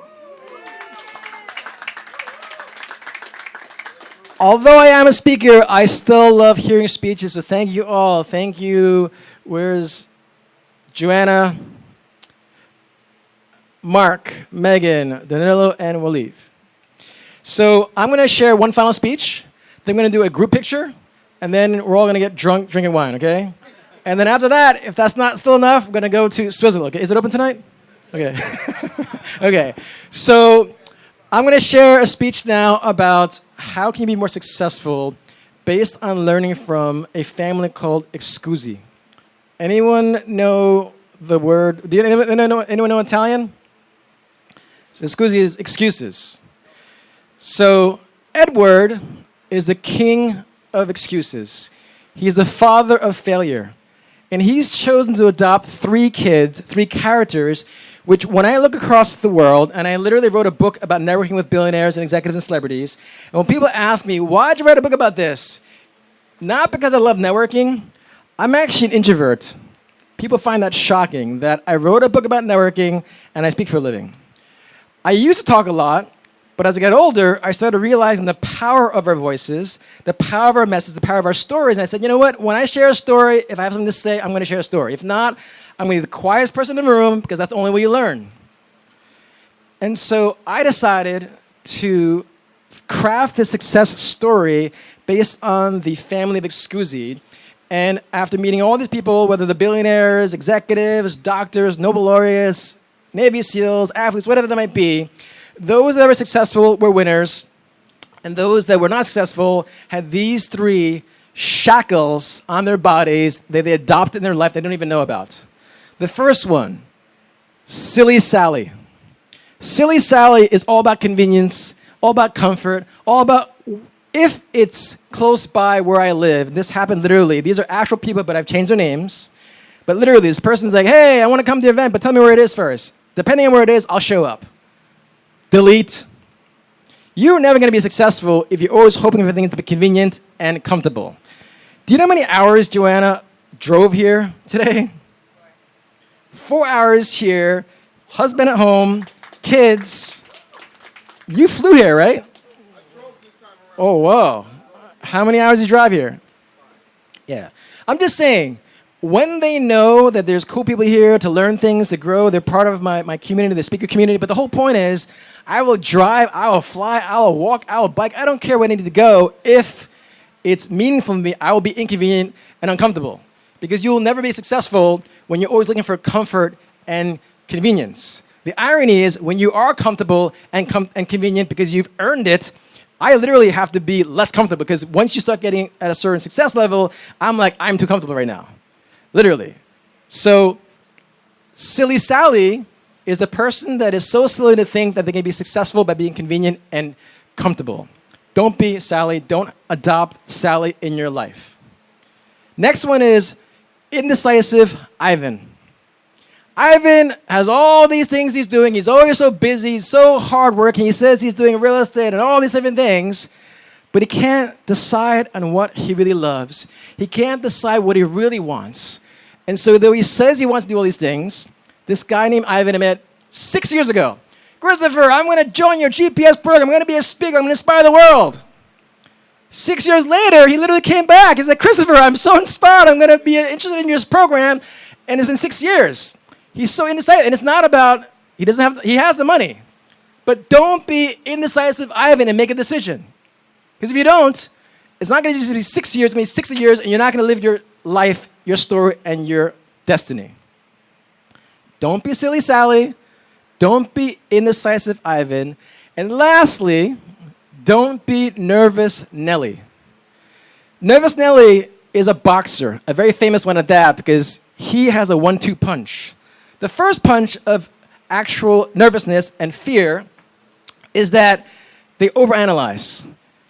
Although I am a speaker, I still love hearing speeches, so thank you all. Thank you. Where's Joanna, Mark, Megan, Danilo, and Waleed? So I'm going to share one final speech. Then I'm going to do a group picture, and then we're all going to get drunk drinking wine, okay? And then after that, if that's not still enough, I'm going to go to Swizzle, okay? Is it open tonight? Okay. Okay. So I'm going to share a speech now about how can you be more successful based on learning from a family called Excusi. Anyone know the word? Do anyone know Italian? So Excusi is excuses. So Edward is the king of excuses. He's the father of failure. And he's chosen to adopt 3 kids, 3 characters, which when I look across the world, and I literally wrote a book about networking with billionaires and executives and celebrities, and when people ask me, why'd you write a book about this? Not because I love networking. I'm actually an introvert. People find that shocking, that I wrote a book about networking and I speak for a living. I used to talk a lot, but as I got older, I started realizing the power of our voices, the power of our message, the power of our stories. And I said, you know what? When I share a story, if I have something to say, I'm going to share a story. If not, I'm going to be the quietest person in the room because that's the only way you learn. And so I decided to craft a success story based on the family of Excusi. And after meeting all these people, whether they're billionaires, executives, doctors, Nobel laureates, Navy SEALs, athletes, whatever they might be, those that were successful were winners, and those that were not successful had these 3 shackles on their bodies that they adopted in their life they don't even know about. The first one, Silly Sally. Silly Sally is all about convenience, all about comfort, all about if it's close by where I live. This happened literally. These are actual people, but I've changed their names. But literally, this person's like, hey, I want to come to the event, but tell me where it is first. Depending on where it is, I'll show up. Delete. You're never going to be successful if you're always hoping for things to be convenient and comfortable. Do you know how many hours Joanna drove here today? 4 hours here, husband at home, kids. You flew here, right? I drove this time around. Oh, whoa. How many hours did you drive here? Yeah. I'm just saying, when they know that there's cool people here to learn things, to grow, they're part of my community, the speaker community. But the whole point is, I will drive, I will fly, I will walk, I will bike. I don't care where I need to go. If it's meaningful to me, I will be inconvenient and uncomfortable. Because you will never be successful when you're always looking for comfort and convenience. The irony is, when you are comfortable and convenient because you've earned it, I literally have to be less comfortable, because once you start getting at a certain success level, I'm like, I'm too comfortable right now. Literally. So, Silly Sally is the person that is so silly to think that they can be successful by being convenient and comfortable. Don't be Sally. Don't adopt Sally in your life. Next one is indecisive Ivan. Ivan has all these things he's doing. He's always so busy, he's so hardworking. He says he's doing real estate and all these different things, but he can't decide on what he really loves. He can't decide what he really wants. And so though he says he wants to do all these things, this guy named Ivan I met 6 years ago. Christopher, I'm going to join your GPS program. I'm going to be a speaker. I'm going to inspire the world. 6 years later, he literally came back. He said, Christopher, I'm so inspired. I'm going to be interested in your program. And it's been 6 years. He's so indecisive. And it's not about, he has the money. But don't be indecisive Ivan and make a decision. Because if you don't, it's not going to just be 6 years. It's going to be 60 years, and you're not going to live your life, your story, and your destiny. Don't be silly Sally. Don't be indecisive Ivan. And lastly, don't be nervous Nelly. Nervous Nelly is a boxer, a very famous one at that, because he has a 1-2 punch. The first punch of actual nervousness and fear is that they overanalyze.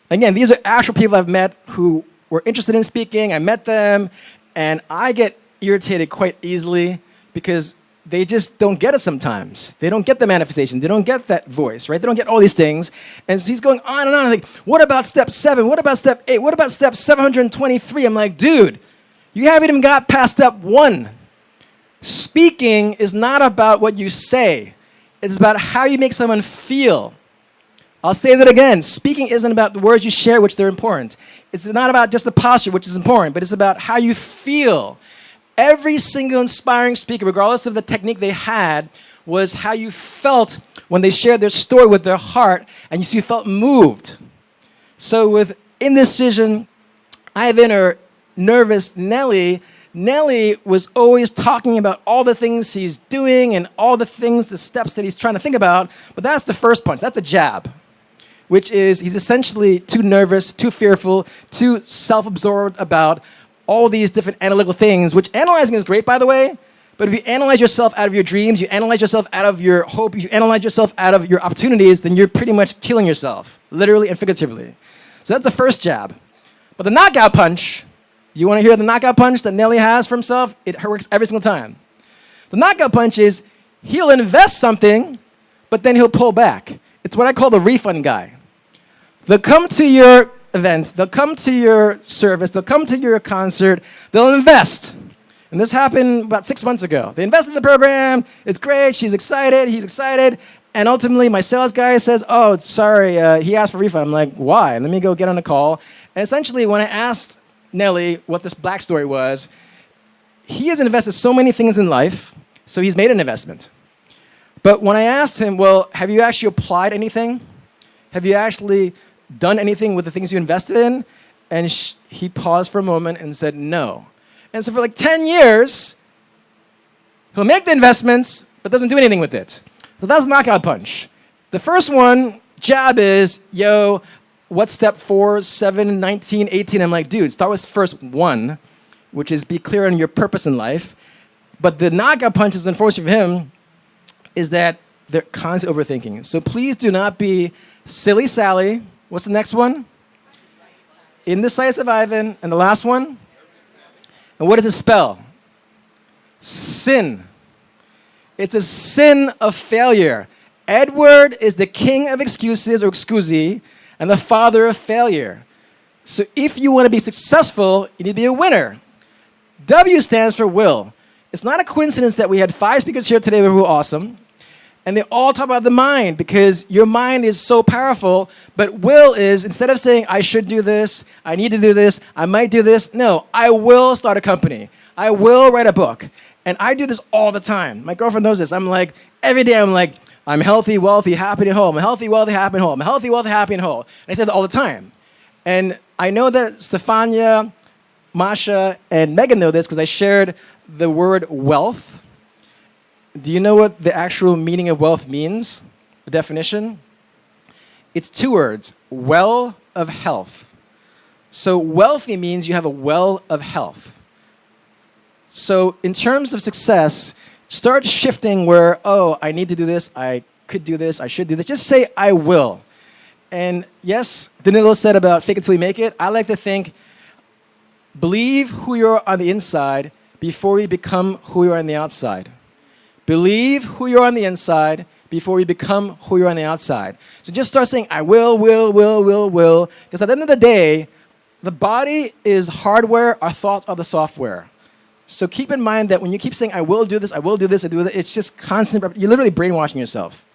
Again, these are actual people I've met who were interested in speaking. I met them, and I get irritated quite easily because they just don't get it sometimes. They don't get the manifestation. They don't get that voice, right? They don't get all these things. And so he's going on and on. I'm like, what about step 7? What about step 8? What about step 723? I'm like, dude, you haven't even got past step 1. Speaking is not about what you say. It's about how you make someone feel. I'll say that again. Speaking isn't about the words you share, which they're important. It's not about just the posture, which is important, but it's about how you feel. Every single inspiring speaker, regardless of the technique they had, was how you felt when they shared their story with their heart, and you felt moved. So with indecision, Ivan, or nervous Nelly, Nelly was always talking about all the things he's doing and all the things, the steps that he's trying to think about, but that's the first punch. That's a jab, which is he's essentially too nervous, too fearful, too self-absorbed about all these different analytical things, which analyzing is great, by the way, but if you analyze yourself out of your dreams, you analyze yourself out of your hope, you analyze yourself out of your opportunities, then you're pretty much killing yourself, literally and figuratively. So that's the first jab. But the knockout punch, you want to hear the knockout punch that Nelly has for himself? It works every single time. The knockout punch is he'll invest something, but then he'll pull back. It's what I call the refund guy. They'll come to your event, they'll come to your service, they'll come to your concert, they'll invest. And this happened about 6 months ago. They invested in the program, it's great, she's excited, he's excited, and ultimately my sales guy says, oh, sorry, he asked for a refund. I'm like, why? Let me go get on a call. And essentially when I asked Nelly what this backstory was, he has invested so many things in life, so he's made an investment. But when I asked him, well, have you actually applied anything? Have you actually done anything with the things you invested in? And he paused for a moment and said, no. And so for like 10 years, he'll make the investments, but doesn't do anything with it. So that's the knockout punch. The first one, jab, is, yo, what's step 4, 7, 19, 18? I'm like, dude, start with first 1, which is be clear on your purpose in life. But the knockout punch is, unfortunately for him, is that they're constantly overthinking. So please do not be silly Sally. What's the next one? Indecisive Ivan. And the last one? And what does it spell? Sin. It's a sin of failure. Edward is the king of excuses, or excusi, and the father of failure. So if you want to be successful, you need to be a winner. W stands for will. It's not a coincidence that we had 5 speakers here today who were awesome. And they all talk about the mind, because your mind is so powerful. But will is, instead of saying, I should do this, I need to do this, I might do this, no, I will start a company. I will write a book. And I do this all the time. My girlfriend knows this. I'm like, every day I'm like, I'm healthy, wealthy, happy, and whole. I'm healthy, wealthy, happy, and whole. I'm healthy, wealthy, happy, and whole. And I say that all the time. And I know that Stefania, Masha, and Megan know this because I shared the word wealth. Do you know what the actual meaning of wealth means? The definition? It's 2 words, well of health. So wealthy means you have a well of health. So in terms of success, start shifting where, oh, I need to do this, I could do this, I should do this. Just say, I will. And yes, Danilo said about fake it till you make it. I like to think, believe who you are on the inside before you become who you are on the outside. Believe who you are on the inside before you become who you are on the outside. So just start saying, I will. Because at the end of the day, the body is hardware, our thoughts are the software. So keep in mind that when you keep saying, I will do this, I will do this, I do this, it's just constant, you're literally brainwashing yourself.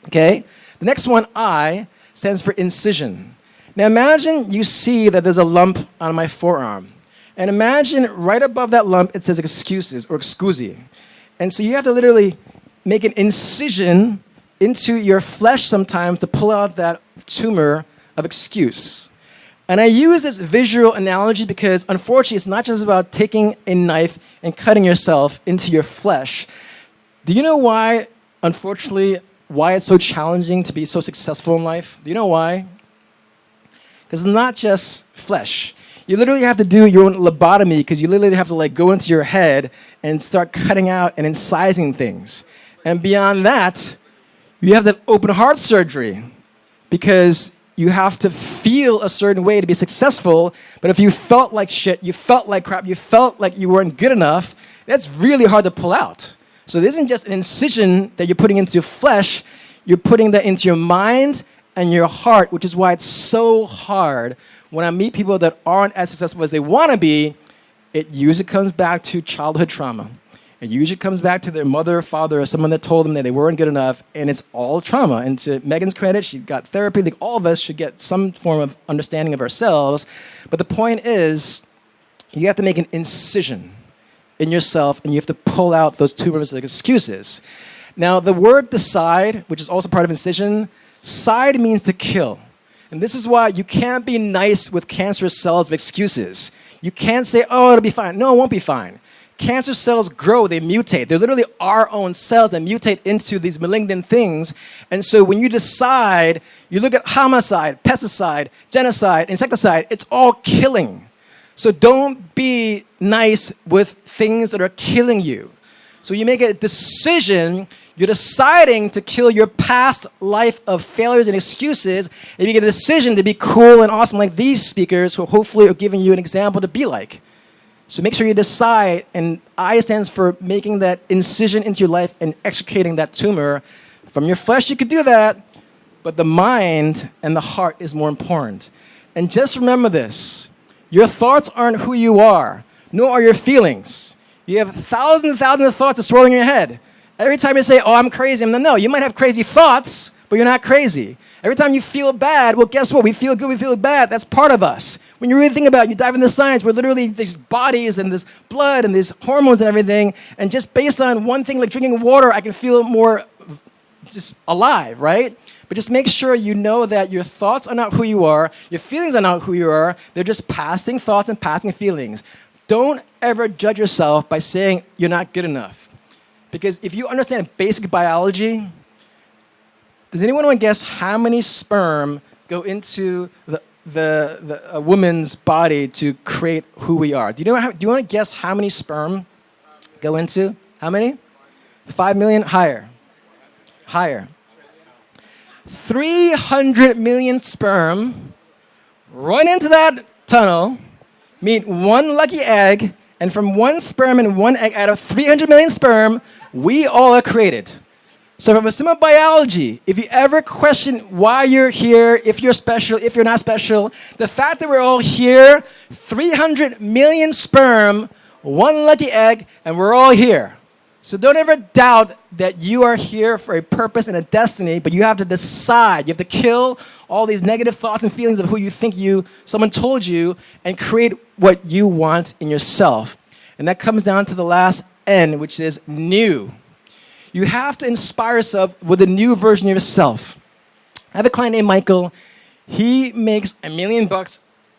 Okay? The next one, I, stands for incision. Now imagine you see that there's a lump on my forearm. And imagine right above that lump, it says excuses or excusi. And so you have to literally make an incision into your flesh sometimes to pull out that tumor of excuse. And I use this visual analogy because, unfortunately, it's not just about taking a knife and cutting yourself into your flesh. Do you know why, unfortunately, why it's so challenging to be so successful in life? Do you know why? Because it's not just flesh. You literally have to do your own lobotomy because you literally have to like go into your head and start cutting out and incising things. And beyond that, you have to open heart surgery because you have to feel a certain way to be successful. But if you felt like shit, you felt like crap, you felt like you weren't good enough, that's really hard to pull out. So it isn't just an incision that you're putting into flesh, you're putting that into your mind and your heart, which is why it's so hard when I meet people that aren't as successful as they want to be. It usually comes back to childhood trauma. It usually comes back to their mother or father or someone that told them that they weren't good enough, and it's all trauma. And to Megan's credit, she got therapy. Like all of us should get some form of understanding of ourselves. But the point is, you have to make an incision in yourself, and you have to pull out those tumors like excuses. Now, the word decide, which is also part of incision, side means to kill. And this is why you can't be nice with cancerous cells of excuses. You can't say, oh, it'll be fine. No, it won't be fine. Cancer cells grow, they mutate. They're literally our own cells that mutate into these malignant things. And so when you decide, you look at homicide, pesticide, genocide, insecticide, it's all killing. So don't be nice with things that are killing you. So you make a decision, you're deciding to kill your past life of failures and excuses, and you make a decision to be cool and awesome like these speakers who hopefully are giving you an example to be like. So make sure you decide, and I stands for making that incision into your life and extricating that tumor. From your flesh, you could do that, but the mind and the heart is more important. And just remember this, your thoughts aren't who you are, nor are your feelings. You have thousands and thousands of thoughts that swirl in your head. Every time you say, oh, I'm crazy, no, you might have crazy thoughts, but you're not crazy. Every time you feel bad, well, guess what? We feel good, we feel bad. That's part of us. When you really think about it, you dive into science, we're literally these bodies and this blood and these hormones and everything, and just based on one thing like drinking water, I can feel more just alive, right? But just make sure you know that your thoughts are not who you are, your feelings are not who you are, they're just passing thoughts and passing feelings. Don't ever judge yourself by saying you're not good enough. Because if you understand basic biology, does anyone want to guess how many sperm go into a woman's body to create who we are? Do you want to guess how many sperm go into? How many? 5 million? Higher. Higher. 300 million sperm run into that tunnel, meet one lucky egg, and from one sperm and one egg out of 300 million sperm, we all are created. So from a simple biology, if you ever question why you're here, if you're special, if you're not special, the fact that we're all here, 300 million sperm, one lucky egg, and we're all here. So don't ever doubt that you are here for a purpose and a destiny, but you have to decide. You have to kill all these negative thoughts and feelings of who you think someone told you, and create what you want in yourself. And that comes down to the last N, which is new. You have to inspire yourself with a new version of yourself. I have a client named Michael. He makes $1 million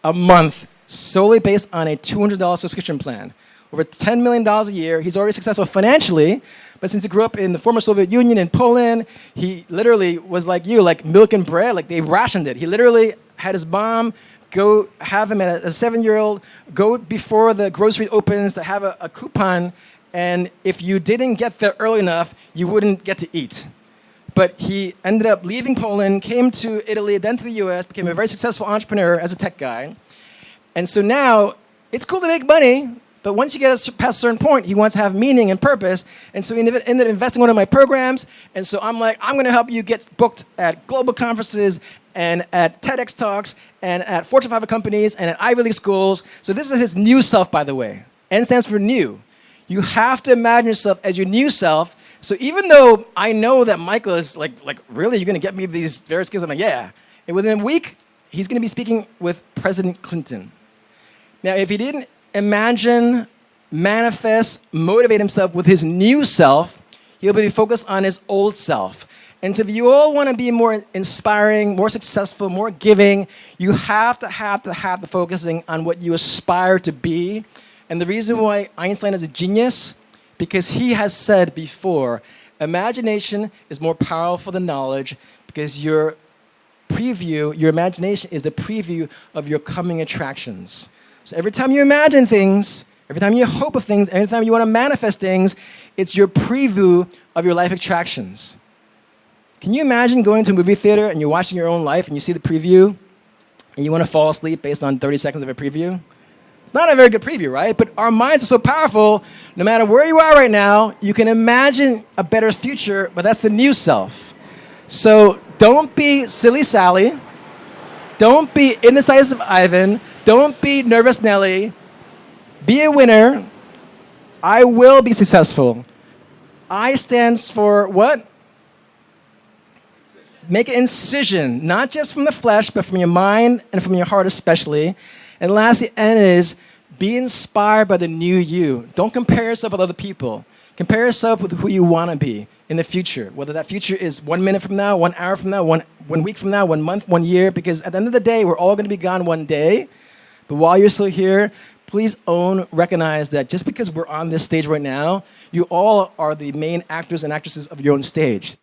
a month solely based on a $200 subscription plan. Over $10 million a year. He's already successful financially, but since he grew up in the former Soviet Union in Poland, he literally was like you, like milk and bread, like they rationed it. He literally had his mom go have him at a 7-year-old, go before the grocery opens to have a coupon, and if you didn't get there early enough, you wouldn't get to eat. But he ended up leaving Poland, came to Italy, then to the US, became a very successful entrepreneur as a tech guy. And so now, it's cool to make money, but once you get past a certain point, he wants to have meaning and purpose. And so he ended up investing in one of my programs. And so I'm like, I'm going to help you get booked at global conferences and at TEDx talks and at Fortune 500 companies and at Ivy League schools. So this is his new self, by the way. N stands for new. You have to imagine yourself as your new self. So even though I know that Michael is like really, you're going to get me these various skills? I'm like, yeah. And within a week, he's going to be speaking with President Clinton. Now, if he didn't imagine, manifest, motivate himself with his new self, he'll be focused on his old self. And so if you all want to be more inspiring, more successful, more giving, you have to focusing on what you aspire to be. And the reason why Einstein is a genius, because he has said before, imagination is more powerful than knowledge, because your imagination is the preview of your coming attractions. So every time you imagine things, every time you hope of things, every time you want to manifest things, it's your preview of your life attractions. Can you imagine going to a movie theater and you're watching your own life and you see the preview and you want to fall asleep based on 30 seconds of a preview? It's not a very good preview, right? But our minds are so powerful, no matter where you are right now, you can imagine a better future, but that's the new self. So don't be silly Sally. Don't be indecisive Ivan. Don't be nervous Nelly. Be a winner. I will be successful. I stands for what? Make an incision, not just from the flesh, but from your mind and from your heart especially. And lastly, N is be inspired by the new you. Don't compare yourself with other people. Compare yourself with who you want to be in the future, whether that future is 1 minute from now, 1 hour from now, one week from now, 1 month, 1 year, because at the end of the day, we're all going to be gone one day. But while you're still here, please recognize that just because we're on this stage right now, you all are the main actors and actresses of your own stage.